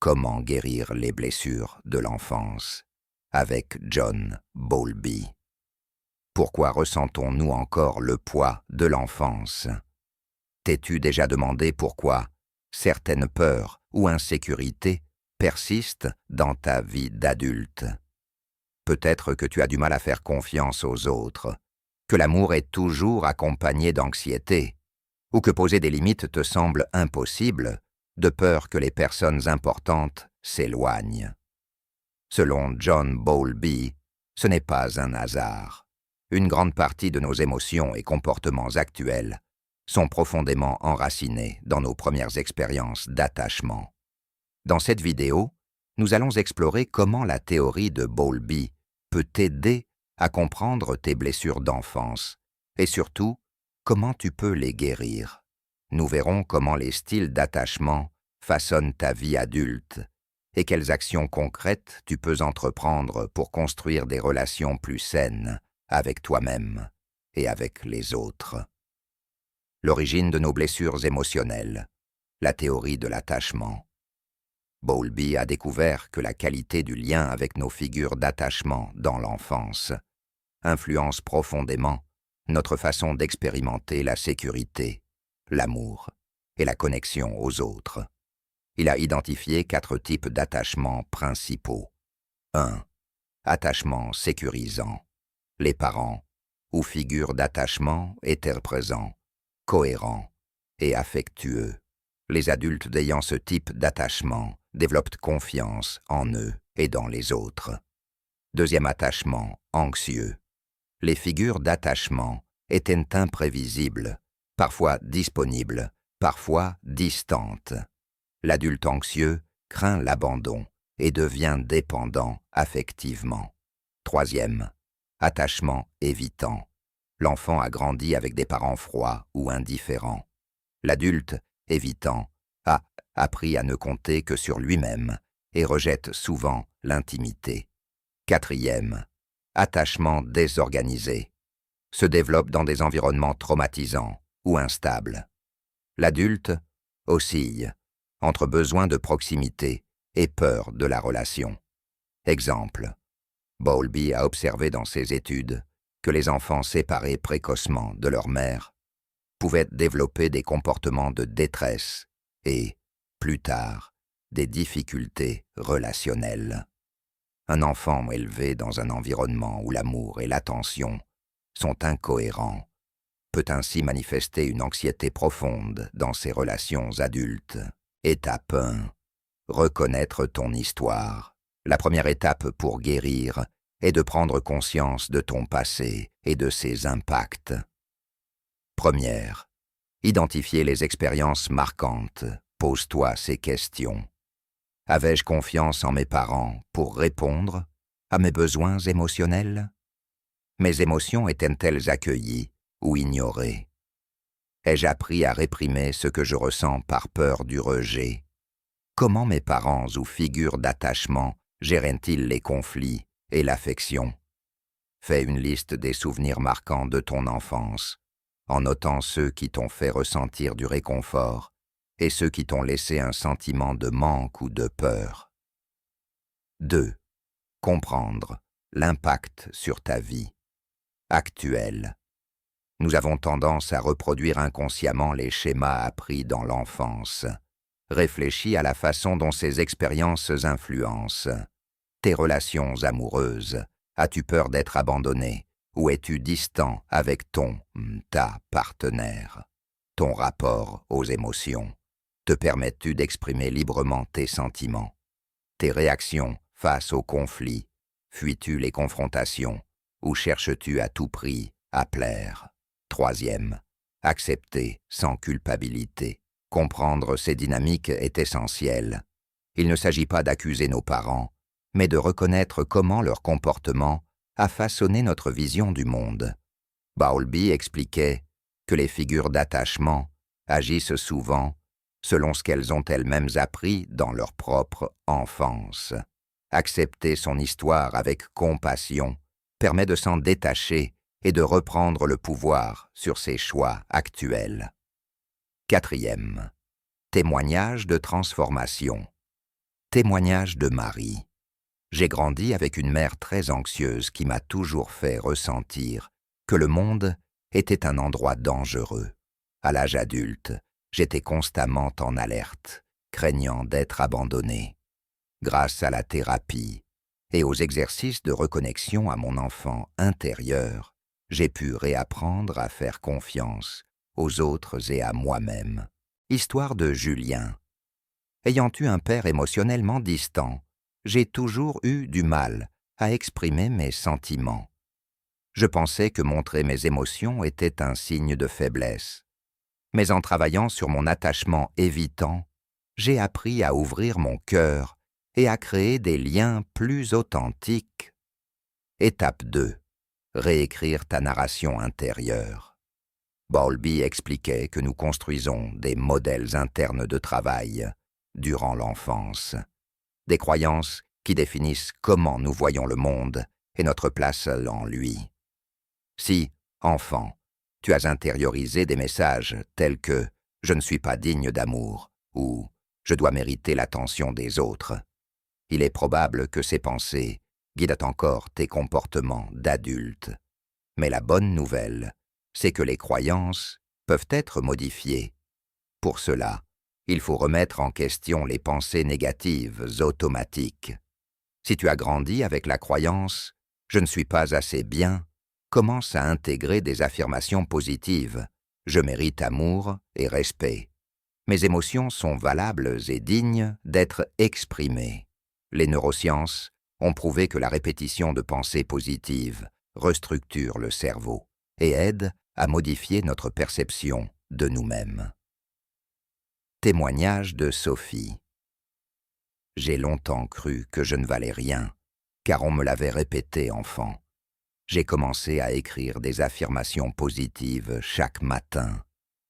Comment guérir les blessures de l'enfance avec John Bowlby. Pourquoi ressentons-nous encore le poids de l'enfance? T'es-tu déjà demandé pourquoi certaines peurs ou insécurités persistent dans ta vie d'adulte? Peut-être que tu as du mal à faire confiance aux autres, que l'amour est toujours accompagné d'anxiété, ou que poser des limites te semble impossible, de peur que les personnes importantes s'éloignent. Selon John Bowlby, ce n'est pas un hasard. Une grande partie de nos émotions et comportements actuels sont profondément enracinés dans nos premières expériences d'attachement. Dans cette vidéo, nous allons explorer comment la théorie de Bowlby peut t'aider à comprendre tes blessures d'enfance et surtout, comment tu peux les guérir. Nous verrons comment les styles d'attachement façonnent ta vie adulte et quelles actions concrètes tu peux entreprendre pour construire des relations plus saines avec toi-même et avec les autres. L'origine de nos blessures émotionnelles, la théorie de l'attachement. Bowlby a découvert que la qualité du lien avec nos figures d'attachement dans l'enfance influence profondément notre façon d'expérimenter la sécurité, l'amour et la connexion aux autres. Il a identifié 4 types d'attachements principaux. 1. Attachement sécurisant. Les parents ou figures d'attachement étaient présents, cohérents et affectueux. Les adultes ayant ce type d'attachement développent confiance en eux et dans les autres. 2e attachement, anxieux. Les figures d'attachement étaient imprévisibles, parfois disponibles, parfois distantes. L'adulte anxieux craint l'abandon et devient dépendant affectivement. 3e, attachement évitant. L'enfant a grandi avec des parents froids ou indifférents. L'adulte, évitant, a appris à ne compter que sur lui-même et rejette souvent l'intimité. 4e, attachement désorganisé. Se développe dans des environnements traumatisants ou instables. L'adulte oscille entre besoin de proximité et peur de la relation. Exemple, Bowlby a observé dans ses études que les enfants séparés précocement de leur mère pouvaient développer des comportements de détresse et, plus tard, des difficultés relationnelles. Un enfant élevé dans un environnement où l'amour et l'attention sont incohérents peut ainsi manifester une anxiété profonde dans ses relations adultes. Étape 1. Reconnaître ton histoire. La première étape pour guérir est de prendre conscience de ton passé et de ses impacts. Première. Identifier les expériences marquantes. Pose-toi ces questions. Avais-je confiance en mes parents pour répondre à mes besoins émotionnels? Mes émotions étaient-elles accueillies ou ignorées? Ai-je appris à réprimer ce que je ressens par peur du rejet? Comment mes parents ou figures d'attachement géraient-ils les conflits et l'affection? Fais une liste des souvenirs marquants de ton enfance, en notant ceux qui t'ont fait ressentir du réconfort et ceux qui t'ont laissé un sentiment de manque ou de peur. 2. Comprendre l'impact sur ta vie actuelle. Nous avons tendance à reproduire inconsciemment les schémas appris dans l'enfance. Réfléchis à la façon dont ces expériences influencent tes relations amoureuses. As-tu peur d'être abandonné ou es-tu distant avec ta partenaire? Ton rapport aux émotions. Te permets-tu d'exprimer librement tes sentiments? Tes réactions face aux conflits. Fuis-tu les confrontations ou cherches-tu à tout prix à plaire? 3e, accepter sans culpabilité. Comprendre ces dynamiques est essentiel. Il ne s'agit pas d'accuser nos parents, mais de reconnaître comment leur comportement a façonné notre vision du monde. Bowlby expliquait que les figures d'attachement agissent souvent selon ce qu'elles ont elles-mêmes appris dans leur propre enfance. Accepter son histoire avec compassion permet de s'en détacher et de reprendre le pouvoir sur ses choix actuels. 4e, témoignage de transformation. Témoignage de Marie. J'ai grandi avec une mère très anxieuse qui m'a toujours fait ressentir que le monde était un endroit dangereux. À l'âge adulte, j'étais constamment en alerte, craignant d'être abandonné. Grâce à la thérapie et aux exercices de reconnexion à mon enfant intérieur, j'ai pu réapprendre à faire confiance aux autres et à moi-même. Histoire de Julien. Ayant eu un père émotionnellement distant, j'ai toujours eu du mal à exprimer mes sentiments. Je pensais que montrer mes émotions était un signe de faiblesse. Mais en travaillant sur mon attachement évitant, j'ai appris à ouvrir mon cœur et à créer des liens plus authentiques. Étape 2. Réécrire ta narration intérieure. Bowlby expliquait que nous construisons des modèles internes de travail durant l'enfance, des croyances qui définissent comment nous voyons le monde et notre place en lui. Si, enfant, tu as intériorisé des messages tels que « je ne suis pas digne d'amour » ou « je dois mériter l'attention des autres », il est probable que ces pensées guident encore tes comportements d'adulte. Mais la bonne nouvelle, c'est que les croyances peuvent être modifiées. Pour cela, il faut remettre en question les pensées négatives automatiques. Si tu as grandi avec la croyance « je ne suis pas assez bien », commence à intégrer des affirmations positives « je mérite amour et respect ». Mes émotions sont valables et dignes d'être exprimées. Les neurosciences ont prouvé que la répétition de pensées positives restructure le cerveau et aide à modifier notre perception de nous-mêmes. Témoignage de Sophie. J'ai longtemps cru que je ne valais rien, car on me l'avait répété enfant. J'ai commencé à écrire des affirmations positives chaque matin,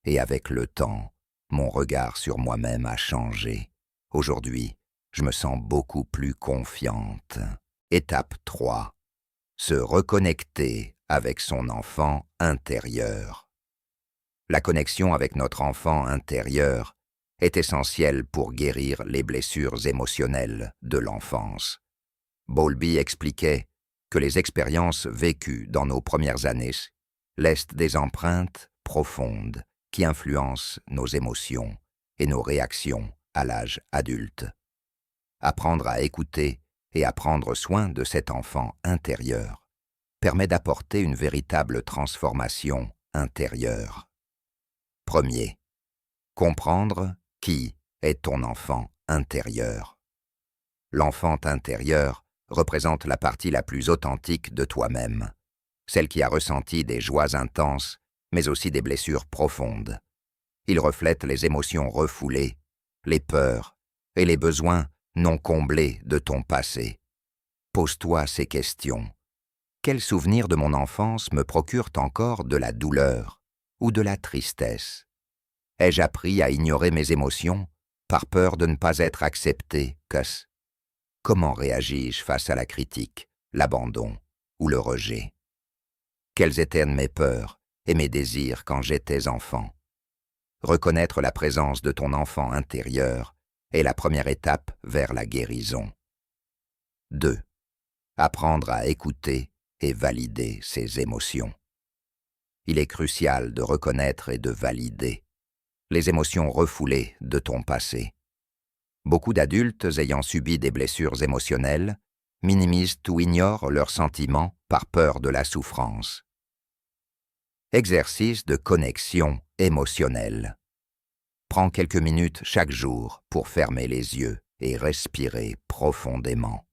et avec le temps, mon regard sur moi-même a changé. Aujourd'hui, je me sens beaucoup plus confiante. Étape 3. Se reconnecter avec son enfant intérieur. La connexion avec notre enfant intérieur est essentielle pour guérir les blessures émotionnelles de l'enfance. Bowlby expliquait que les expériences vécues dans nos premières années laissent des empreintes profondes qui influencent nos émotions et nos réactions à l'âge adulte. Apprendre à écouter et à prendre soin de cet enfant intérieur permet d'apporter une véritable transformation intérieure. Premier, comprendre qui est ton enfant intérieur. L'enfant intérieur représente la partie la plus authentique de toi-même, celle qui a ressenti des joies intenses, mais aussi des blessures profondes. Il reflète les émotions refoulées, les peurs et les besoins non comblés de ton passé. Pose-toi ces questions. Quels souvenirs de mon enfance me procurent encore de la douleur ou de la tristesse? Ai-je appris à ignorer mes émotions par peur de ne pas être accepté? Comment réagis-je face à la critique, l'abandon ou le rejet? Quelles étaient mes peurs et mes désirs quand j'étais enfant? Reconnaître la présence de ton enfant intérieur est la première étape vers la guérison. 2. Apprendre à écouter et valider ses émotions. Il est crucial de reconnaître et de valider les émotions refoulées de ton passé. Beaucoup d'adultes ayant subi des blessures émotionnelles minimisent ou ignorent leurs sentiments par peur de la souffrance. Exercice de connexion émotionnelle. Prends quelques minutes chaque jour pour fermer les yeux et respirer profondément.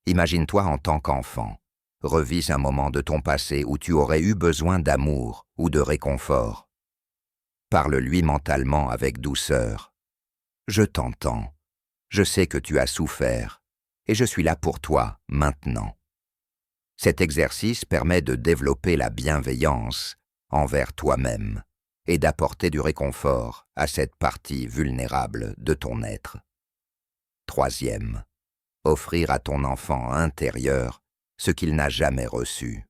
Imagine-toi en tant qu'enfant. Revis un moment de ton passé où tu aurais eu besoin d'amour ou de réconfort. Parle-lui mentalement avec douceur. Je t'entends. Je sais que tu as souffert et je suis là pour toi maintenant. Cet exercice permet de développer la bienveillance envers toi-même et d'apporter du réconfort à cette partie vulnérable de ton être. 3. Offrir à ton enfant intérieur ce qu'il n'a jamais reçu.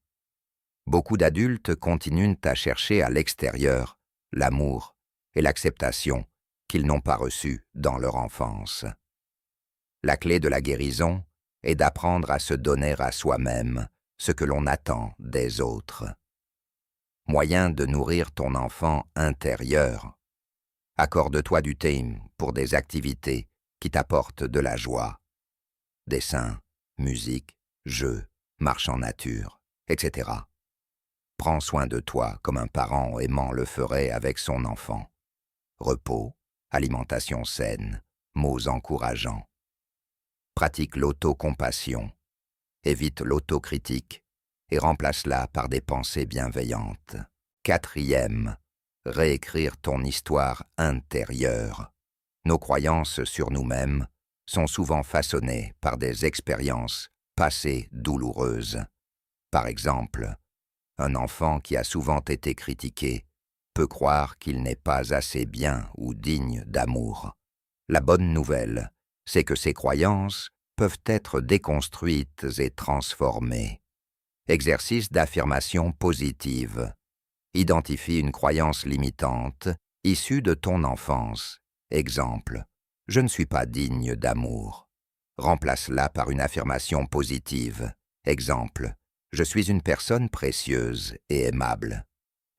Beaucoup d'adultes continuent à chercher à l'extérieur l'amour et l'acceptation qu'ils n'ont pas reçus dans leur enfance. La clé de la guérison est d'apprendre à se donner à soi-même ce que l'on attend des autres. Moyen de nourrir ton enfant intérieur. Accorde-toi du temps pour des activités qui t'apportent de la joie. Dessin, musique, jeux, marche en nature, etc. Prends soin de toi comme un parent aimant le ferait avec son enfant. Repos, alimentation saine, mots encourageants. Pratique l'autocompassion. Évite l'autocritique et remplace-la par des pensées bienveillantes. 4e, réécrire ton histoire intérieure. Nos croyances sur nous-mêmes sont souvent façonnées par des expériences passées douloureuses. Par exemple, un enfant qui a souvent été critiqué peut croire qu'il n'est pas assez bien ou digne d'amour. La bonne nouvelle, c'est que ces croyances peuvent être déconstruites et transformées. Exercice d'affirmation positive. Identifie une croyance limitante issue de ton enfance. Exemple, je ne suis pas digne d'amour. Remplace-la par une affirmation positive. Exemple, je suis une personne précieuse et aimable.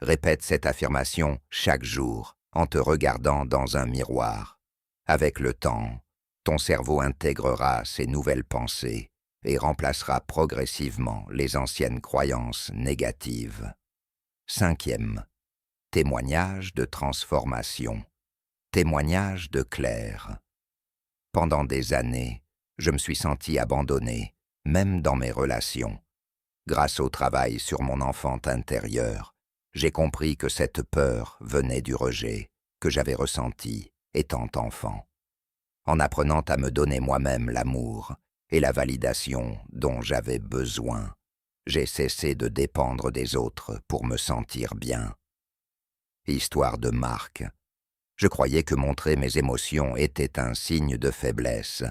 Répète cette affirmation chaque jour en te regardant dans un miroir. Avec le temps, ton cerveau intégrera ces nouvelles pensées et remplacera progressivement les anciennes croyances négatives. 5e, témoignage de transformation. Témoignage de Claire. Pendant des années, je me suis senti abandonné, même dans mes relations. Grâce au travail sur mon enfant intérieur, j'ai compris que cette peur venait du rejet que j'avais ressenti étant enfant. En apprenant à me donner moi-même l'amour et la validation dont j'avais besoin, j'ai cessé de dépendre des autres pour me sentir bien. Histoire de Marc. Je croyais que montrer mes émotions était un signe de faiblesse.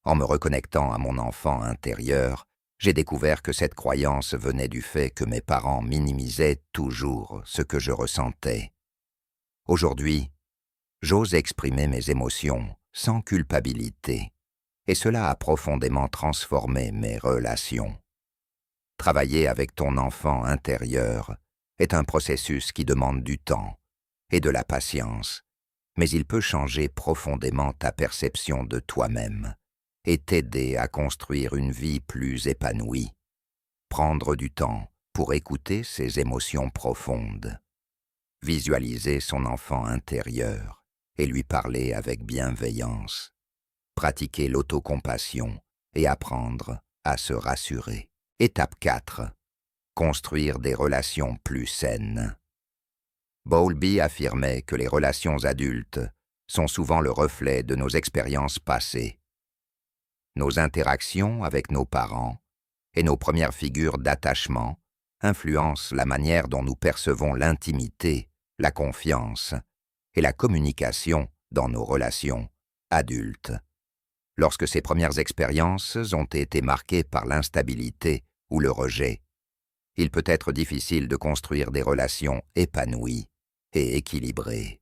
En me reconnectant à mon enfant intérieur, j'ai découvert que cette croyance venait du fait que mes parents minimisaient toujours ce que je ressentais. Aujourd'hui, j'ose exprimer mes émotions sans culpabilité, et cela a profondément transformé mes relations. Travailler avec ton enfant intérieur est un processus qui demande du temps et de la patience, mais il peut changer profondément ta perception de toi-même et t'aider à construire une vie plus épanouie. Prendre du temps pour écouter ses émotions profondes. Visualiser son enfant intérieur et lui parler avec bienveillance. Pratiquer l'autocompassion et apprendre à se rassurer. Étape 4. Construire des relations plus saines. Bowlby affirmait que les relations adultes sont souvent le reflet de nos expériences passées. Nos interactions avec nos parents et nos premières figures d'attachement influencent la manière dont nous percevons l'intimité, la confiance et la communication dans nos relations adultes. Lorsque ces premières expériences ont été marquées par l'instabilité ou le rejet, il peut être difficile de construire des relations épanouies et équilibrées.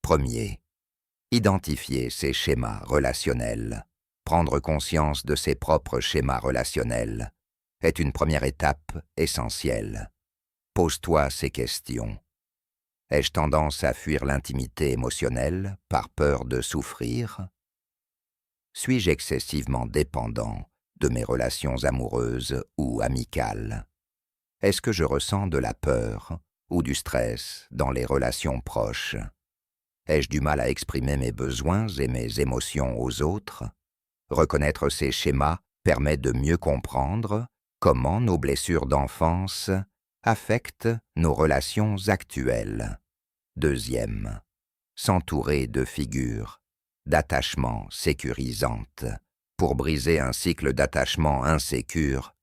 1er, identifier ses schémas relationnels. Prendre conscience de ses propres schémas relationnels est une première étape essentielle. Pose-toi ces questions. Ai-je tendance à fuir l'intimité émotionnelle par peur de souffrir? Suis-je excessivement dépendant de mes relations amoureuses ou amicales? Est-ce que je ressens de la peur ou du stress dans les relations proches? Ai-je du mal à exprimer mes besoins et mes émotions aux autres? Reconnaître ces schémas permet de mieux comprendre comment nos blessures d'enfance affectent nos relations actuelles. 2e, s'entourer de figures d'attachement sécurisantes. Pour briser un cycle d'attachement insécure,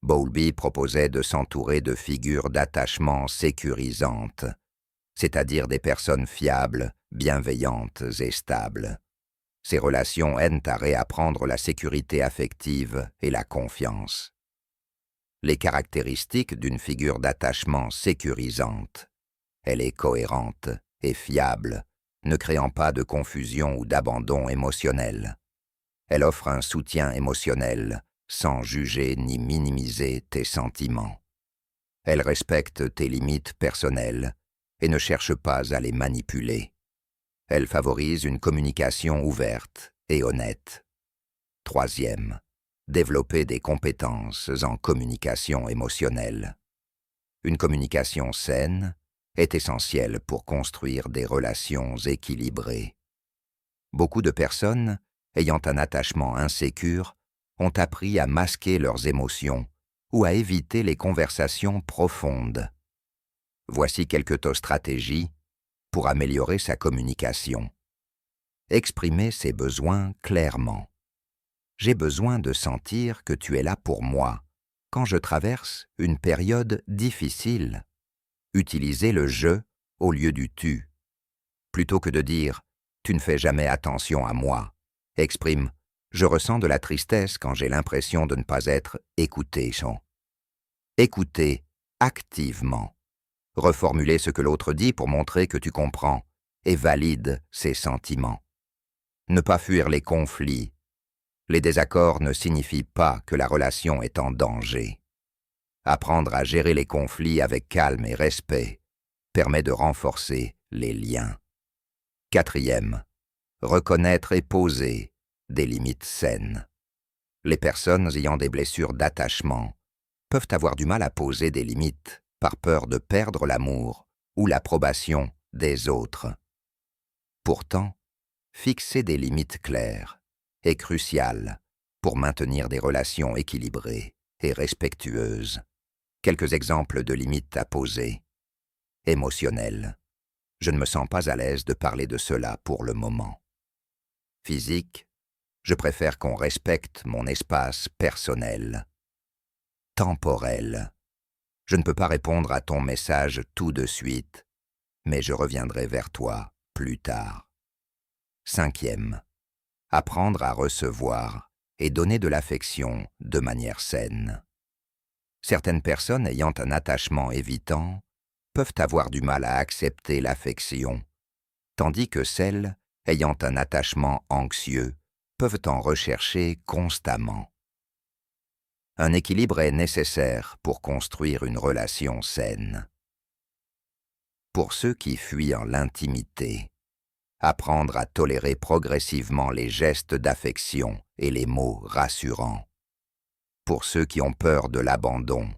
Bowlby proposait de s'entourer de figures d'attachement sécurisantes, c'est-à-dire des personnes fiables, bienveillantes et stables. Ces relations aident à réapprendre la sécurité affective et la confiance. Les caractéristiques d'une figure d'attachement sécurisante. Elle est cohérente et fiable, ne créant pas de confusion ou d'abandon émotionnel. Elle offre un soutien émotionnel, sans juger ni minimiser tes sentiments. Elle respecte tes limites personnelles et ne cherche pas à les manipuler. Elle favorise une communication ouverte et honnête. Troisième, développer des compétences en communication émotionnelle. Une communication saine est essentielle pour construire des relations équilibrées. Beaucoup de personnes, ayant un attachement insécure, ont appris à masquer leurs émotions ou à éviter les conversations profondes. Voici quelques stratégies pour améliorer sa communication. Exprimer ses besoins clairement. J'ai besoin de sentir que tu es là pour moi quand je traverse une période difficile. Utilisez le « je » au lieu du « tu ». Plutôt que de dire « tu ne fais jamais attention à moi », exprime « je ressens de la tristesse quand j'ai l'impression de ne pas être écouté ». Écoutez activement. Reformulez ce que l'autre dit pour montrer que tu comprends et valide ses sentiments. Ne pas fuir les conflits. Les désaccords ne signifient pas que la relation est en danger. Apprendre à gérer les conflits avec calme et respect permet de renforcer les liens. Quatrième, reconnaître et poser des limites saines. Les personnes ayant des blessures d'attachement peuvent avoir du mal à poser des limites par peur de perdre l'amour ou l'approbation des autres. Pourtant, fixer des limites claires est crucial pour maintenir des relations équilibrées et respectueuses. Quelques exemples de limites à poser. Émotionnel. Je ne me sens pas à l'aise de parler de cela pour le moment. Physique. Je préfère qu'on respecte mon espace personnel. Temporel. Je ne peux pas répondre à ton message tout de suite, mais je reviendrai vers toi plus tard. Cinquième. Apprendre à recevoir et donner de l'affection de manière saine. Certaines personnes ayant un attachement évitant peuvent avoir du mal à accepter l'affection, tandis que celles ayant un attachement anxieux peuvent en rechercher constamment. Un équilibre est nécessaire pour construire une relation saine. Pour ceux qui fuient en l'intimité, apprendre à tolérer progressivement les gestes d'affection et les mots rassurants. Pour ceux qui ont peur de l'abandon,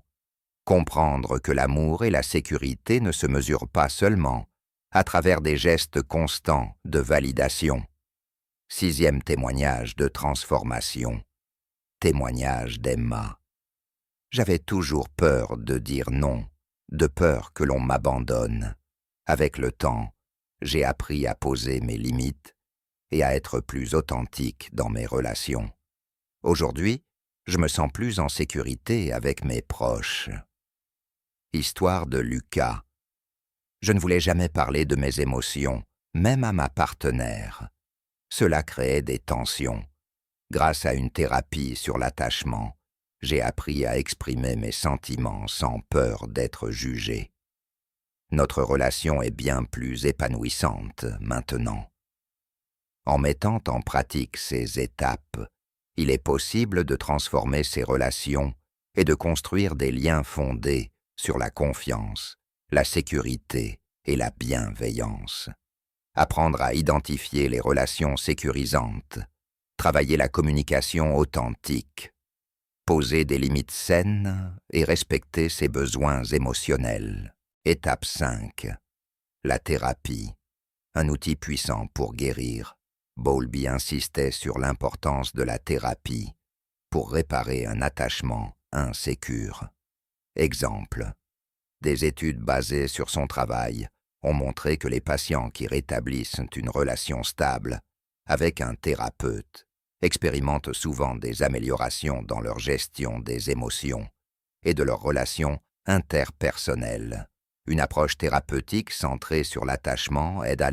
comprendre que l'amour et la sécurité ne se mesurent pas seulement à travers des gestes constants de validation. Sixième témoignage de transformation. Témoignage d'Emma. J'avais toujours peur de dire non, de peur que l'on m'abandonne. Avec le temps, j'ai appris à poser mes limites et à être plus authentique dans mes relations. Aujourd'hui, je me sens plus en sécurité avec mes proches. Histoire de Lucas. Je ne voulais jamais parler de mes émotions, même à ma partenaire. Cela créait des tensions. Grâce à une thérapie sur l'attachement, j'ai appris à exprimer mes sentiments sans peur d'être jugé. Notre relation est bien plus épanouissante maintenant. En mettant en pratique ces étapes, il est possible de transformer ces relations et de construire des liens fondés sur la confiance, la sécurité et la bienveillance. Apprendre à identifier les relations sécurisantes, travailler la communication authentique, poser des limites saines et respecter ses besoins émotionnels. Étape 5. La thérapie. Un outil puissant pour guérir. Bowlby insistait sur l'importance de la thérapie pour réparer un attachement insécure. Exemple. Des études basées sur son travail ont montré que les patients qui rétablissent une relation stable avec un thérapeute expérimentent souvent des améliorations dans leur gestion des émotions et de leurs relations interpersonnelles. Une approche thérapeutique centrée sur l'attachement aide à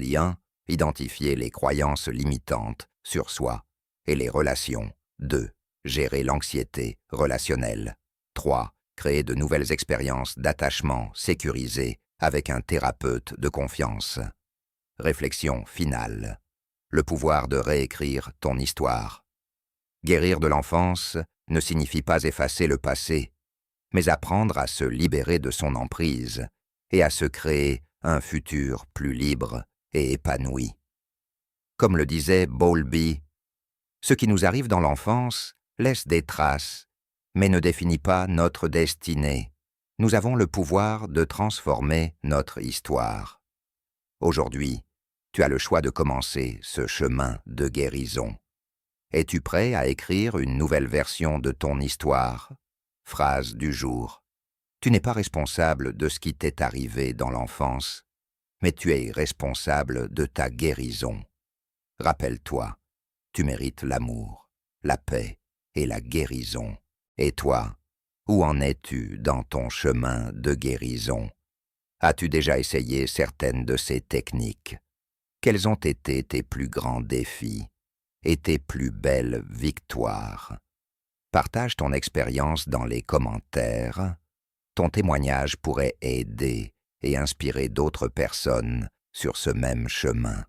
identifier les croyances limitantes sur soi et les relations. 2. Gérer l'anxiété relationnelle. 3. Créer de nouvelles expériences d'attachement sécurisées avec un thérapeute de confiance. Réflexion finale. Le pouvoir de réécrire ton histoire. Guérir de l'enfance ne signifie pas effacer le passé, mais apprendre à se libérer de son emprise et à se créer un futur plus libre et épanoui. Comme le disait Bowlby, ce qui nous arrive dans l'enfance laisse des traces, mais ne définit pas notre destinée. Nous avons le pouvoir de transformer notre histoire. Aujourd'hui, tu as le choix de commencer ce chemin de guérison. Es-tu prêt à écrire une nouvelle version de ton histoire? Phrase du jour. Tu n'es pas responsable de ce qui t'est arrivé dans l'enfance, mais tu es responsable de ta guérison. Rappelle-toi, tu mérites l'amour, la paix et la guérison. Et toi, où en es-tu dans ton chemin de guérison? As-tu déjà essayé certaines de ces techniques? Quels ont été tes plus grands défis et tes plus belles victoires? Partage ton expérience dans les commentaires. Ton témoignage pourrait aider et inspirer d'autres personnes sur ce même chemin.